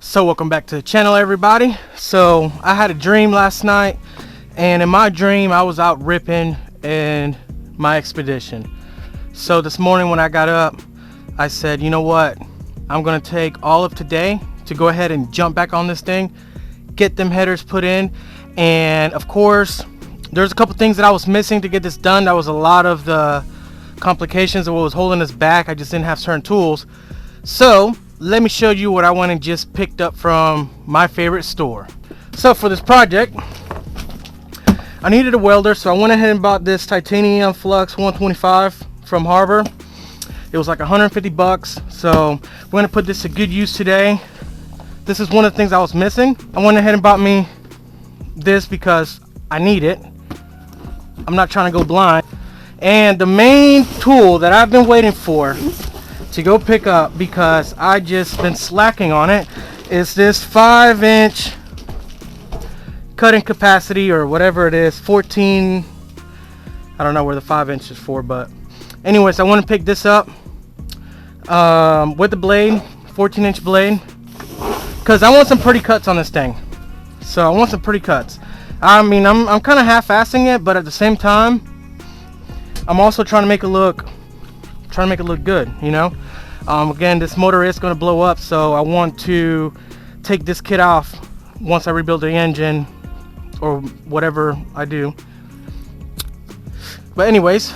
So welcome back to the channel, everybody. So I had a dream last night, and in my dream I was out ripping in my expedition. So this morning when I got up, I said, you know what, I'm gonna take all of today to go ahead and jump back on this thing, get them headers put in. And of course there's a couple things that I was missing to get this done. That was a lot of the complications of what was holding us back. I just didn't have certain tools. So let me show you what I went and just picked up from my favorite store. So for this project, I needed a welder, so I went ahead and bought this titanium flux 125 from Harbor. It was like 150 bucks. So we're gonna put this to good use today. This is one of the things I was missing. I went ahead and bought me this because I need it. I'm not trying to go blind. And the main tool that I've been waiting for to go pick up, because I just been slacking on it, is this 5-inch cutting capacity, or whatever it is, 14, I don't know where the 5-inch is for, but anyways, I want to pick this up with the blade, 14-inch blade, because I want some pretty cuts on this thing. So I want some pretty cuts. I mean, I'm kind of half-assing it, but at the same time I'm also trying to make it look good, you know. Again, this motor is going to blow up, so I want to take this kit off once I rebuild the engine or whatever I do. But anyways,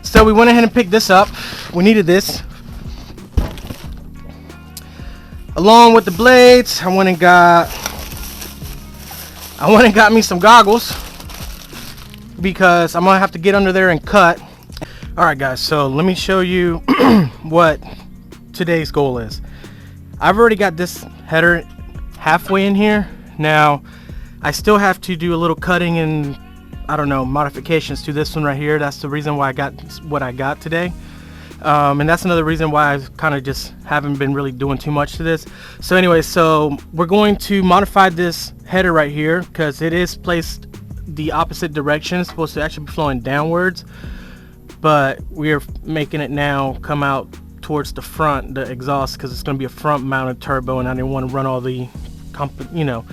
so we went ahead and picked this up. We needed this along with the blades. I went and got me some goggles, because I'm gonna have to get under there and cut. Alright guys, so let me show you what today's goal is. I've already got this header halfway in here. Now I still have to do a little cutting and, I don't know, modifications to this one right here. That's the reason why I got what I got today. And that's another reason why I kind of just haven't been really doing too much to this. So anyway, so we're going to modify this header right here, because it is placed the opposite direction. It's supposed to actually be flowing downwards, but we are making it now come out towards the front, the exhaust, because it's going to be a front mounted turbo, and I didn't want to run all the you know,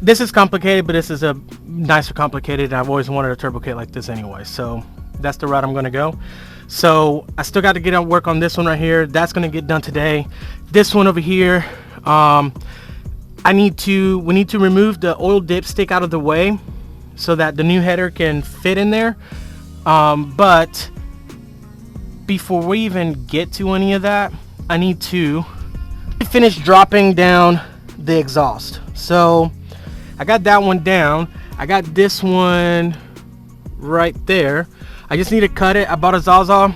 this is complicated, but this is a nicer complicated, and I've always wanted a turbo kit like this anyway, so that's the route I'm going to go. So I still got to get on work on this one right here. That's going to get done today. This one over here, we need to remove the oil dipstick out of the way so that the new header can fit in there. But before we even get to any of that, I need to finish dropping down the exhaust. So I got that one down. I got this one right there. I just need to cut it. I bought a Zaza,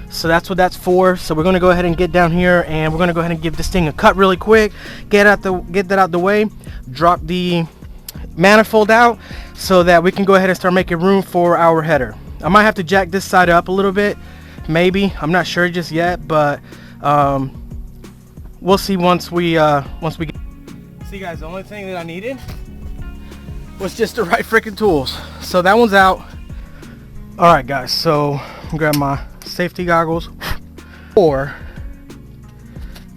so that's what that's for. So we're gonna go ahead and get down here, and we're gonna go ahead and give this thing a cut really quick, get that out the way, drop the manifold out so that we can go ahead and start making room for our header. I might have to jack this side up a little bit, maybe. I'm not sure just yet, but we'll see once we get. See guys, the only thing that I needed was just the right freaking tools. So that one's out. All right guys, so grab my safety goggles. For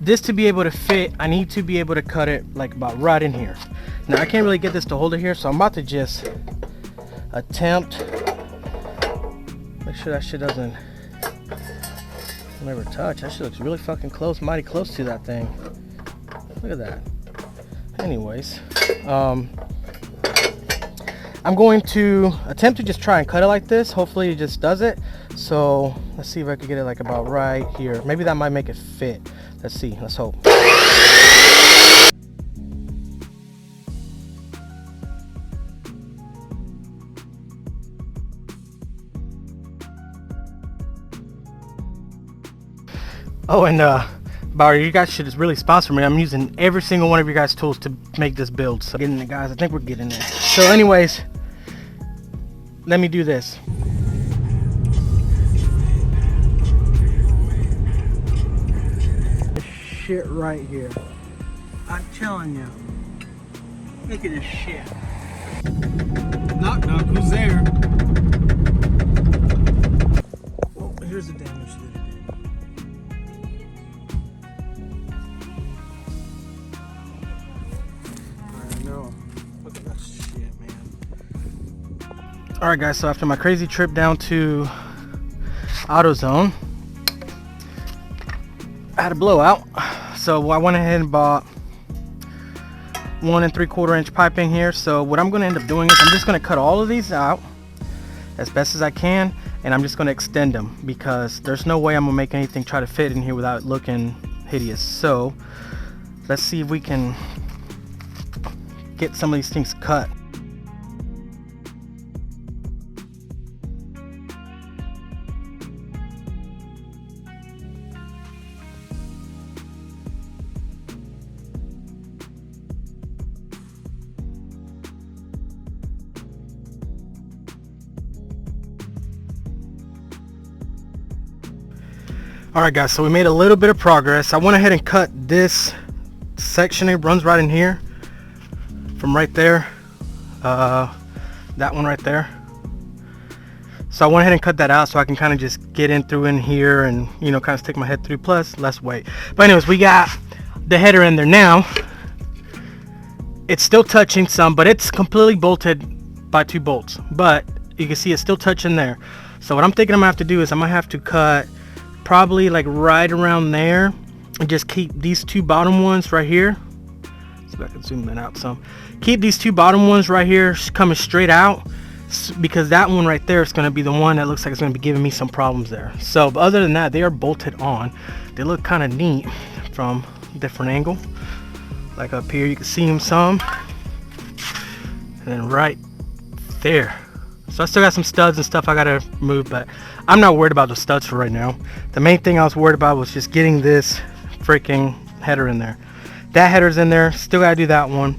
this to be able to fit, I need to be able to cut it like about right in here. Now I can't really get this to hold it here, so I'm about to just attempt. Make sure that shit doesn't never touch. That shit looks really fucking close, mighty close to that thing. Look at that. Anyways, I'm going to attempt to just try and cut it like this. Hopefully it just does it. So let's see if I can get it like about right here. Maybe that might make it fit. Let's see, let's hope. Oh, and Bauer, you guys should just really sponsor me. I'm using every single one of your guys' tools to make this build. So getting it, guys. I think we're getting it. So anyways, let me do this. This shit right here. I'm telling you. Look at this shit. Knock knock, who's there? Oh, here's the damage that it did. Alright guys, so after my crazy trip down to AutoZone, I had a blowout. So I went ahead and bought 1 3/4 inch piping here. So what I'm going to end up doing is I'm just going to cut all of these out as best as I can, and I'm just going to extend them because there's no way I'm going to make anything try to fit in here without it looking hideous. So let's see if we can get some of these things cut. Alright guys, so we made a little bit of progress. I went ahead and cut this section. It runs right in here from right there, that one right there. So I went ahead and cut that out so I can kind of just get in through in here and, you know, kind of stick my head through, plus less weight. But anyways, we got the header in there now. It's still touching some, but it's completely bolted by 2 bolts, but you can see it's still touching there. So what I'm thinking I'm gonna have to do is I'm gonna have to cut probably like right around there and just keep these 2 bottom ones right here. See if I can zoom that out some. Keep these 2 bottom ones right here coming straight out, because that one right there is going to be the one that looks like it's going to be giving me some problems there. So but other than that, they are bolted on. They look kind of neat from a different angle. Like up here you can see them some, and then right there. So I still got some studs and stuff I gotta move, but I'm not worried about the studs for right now. The main thing I was worried about was just getting this freaking header in there. That header's in there, still gotta do that one.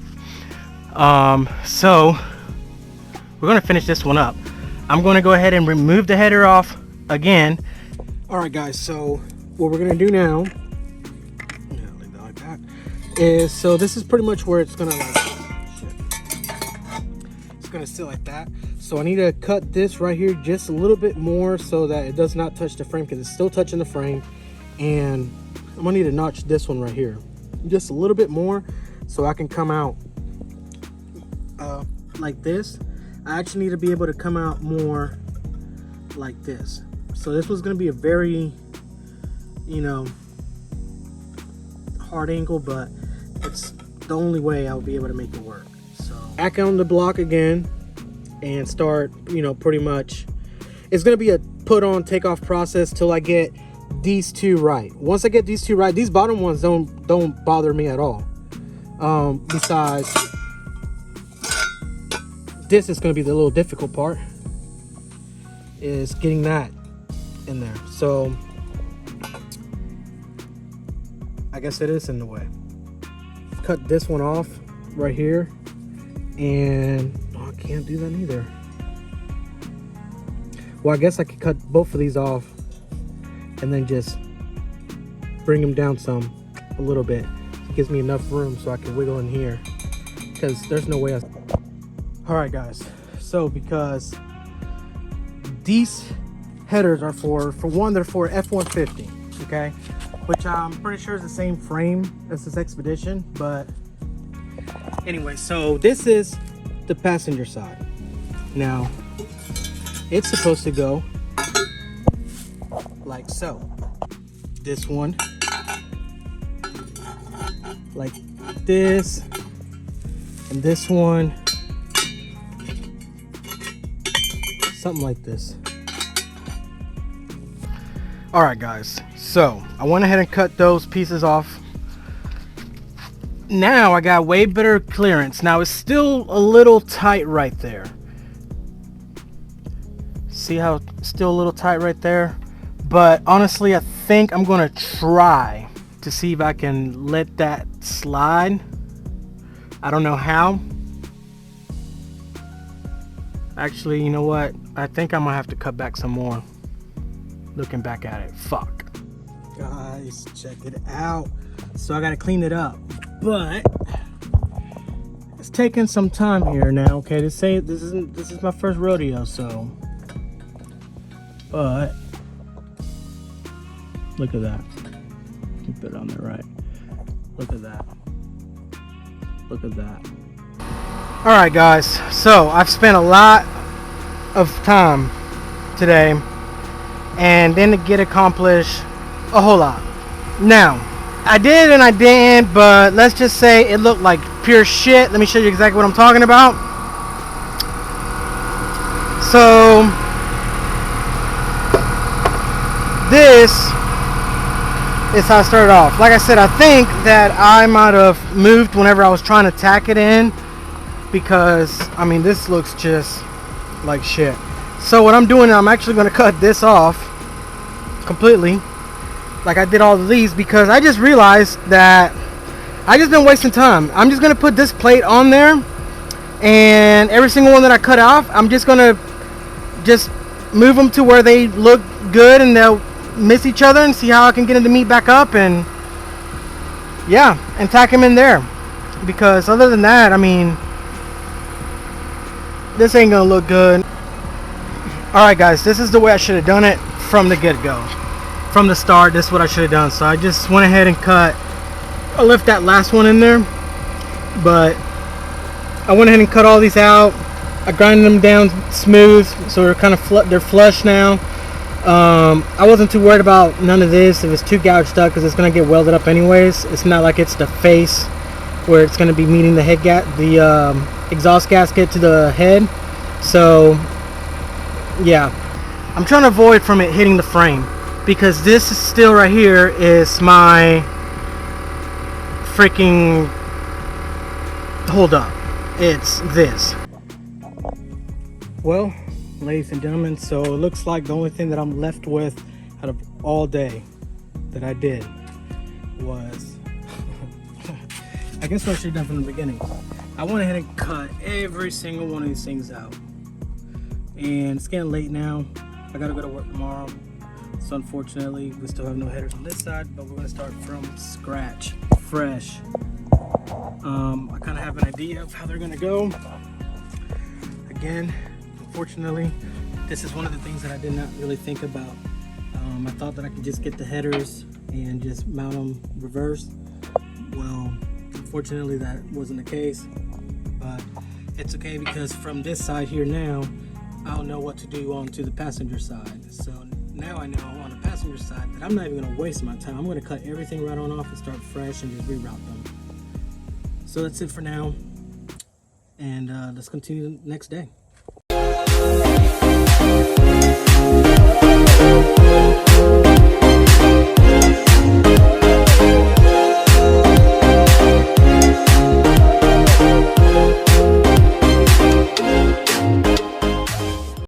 So we're gonna finish this one up. I'm gonna go ahead and remove the header off again. Alright guys, so what we're gonna do now, leave that like that, is, so this is pretty much where it's gonna it's gonna sit like that. So I need to cut this right here just a little bit more so that it does not touch the frame, because it's still touching the frame. And I'm gonna need to notch this one right here just a little bit more so I can come out like this. I actually need to be able to come out more like this. So this was gonna be a very, you know, hard angle, but it's the only way I'll be able to make it work. So back on the block again and start, you know, pretty much it's gonna be a put on take off process till I get these 2 right. Once I get these 2 right, these bottom ones don't bother me at all. Besides, this is gonna be the little difficult part, is getting that in there. So I guess it is in the way. Cut this one off right here, and oh, I can't do that either. Well, I guess I could cut both of these off and then just bring them down a little bit. It gives me enough room so I can wiggle in here, because there's no way all right guys, so because these headers are for one, they're for F-150, okay, which I'm pretty sure is the same frame as this Expedition. But anyway, so this is the passenger side. Now it's supposed to go like so. This one like this, and this one something like this. All right guys, so I went ahead and cut those pieces off. Now I got way better clearance. Now it's still a little tight right there. See how it's still a little tight right there? But honestly, I think I'm gonna try to see if I can let that slide. I don't know how. Actually, you know what? I think I'm gonna have to cut back some more. Looking back at it, fuck. Guys, check it out. So I gotta clean it up, but it's taking some time here now. Okay, this is my first rodeo, so. But look at that. Keep it on there right. Look at that. Look at that. All right, guys. So I've spent a lot of time today and didn't get accomplished a whole lot. Now, I did and I didn't, but let's just say it looked like pure shit. Let me show you exactly what I'm talking about. So, this is how I started off. Like I said, I think that I might have moved whenever I was trying to tack it in, because, I mean, this looks just like shit. So what I'm doing, I'm actually going to cut this off completely, like I did all of these, because I just realized that I just been wasting time. I'm just going to put this plate on there, and every single one that I cut off, I'm just going to just move them to where they look good and they'll miss each other, and see how I can get the meat back up, and yeah, and tack them in there. Because other than that, I mean, this ain't gonna look good. Alright guys, this is the way I should have done it from the get-go. From the start, this is what I should have done. So I just went ahead and cut, I left that last one in there, but I went ahead and cut all these out. I grinded them down smooth, so they're kind of they're flush now. I wasn't too worried about none of this. It was too gouged up because it's going to get welded up anyways. It's not like it's the face where it's going to be meeting the head exhaust gasket to the head. So yeah, I'm trying to avoid from it hitting the frame, because this is still right here is my freaking hold up. It's this. Well, ladies and gentlemen, so it looks like the only thing that I'm left with out of all day that I did was I guess what I should have done from the beginning. I went ahead and cut every single one of these things out, and it's getting late now. I gotta go to work tomorrow, so unfortunately we still have no headers on this side, but we're gonna start from scratch, fresh. I kind of have an idea of how they're gonna go. Again, unfortunately, this is one of the things that I did not really think about. I thought that I could just get the headers and just mount them reverse. Well, unfortunately that wasn't the case, but it's okay, because from this side here now, I'll know what to do onto the passenger side. So now I know on the passenger side that I'm not even gonna waste my time. I'm gonna cut everything right on off and start fresh and just reroute them. So that's it for now, and let's continue the next day.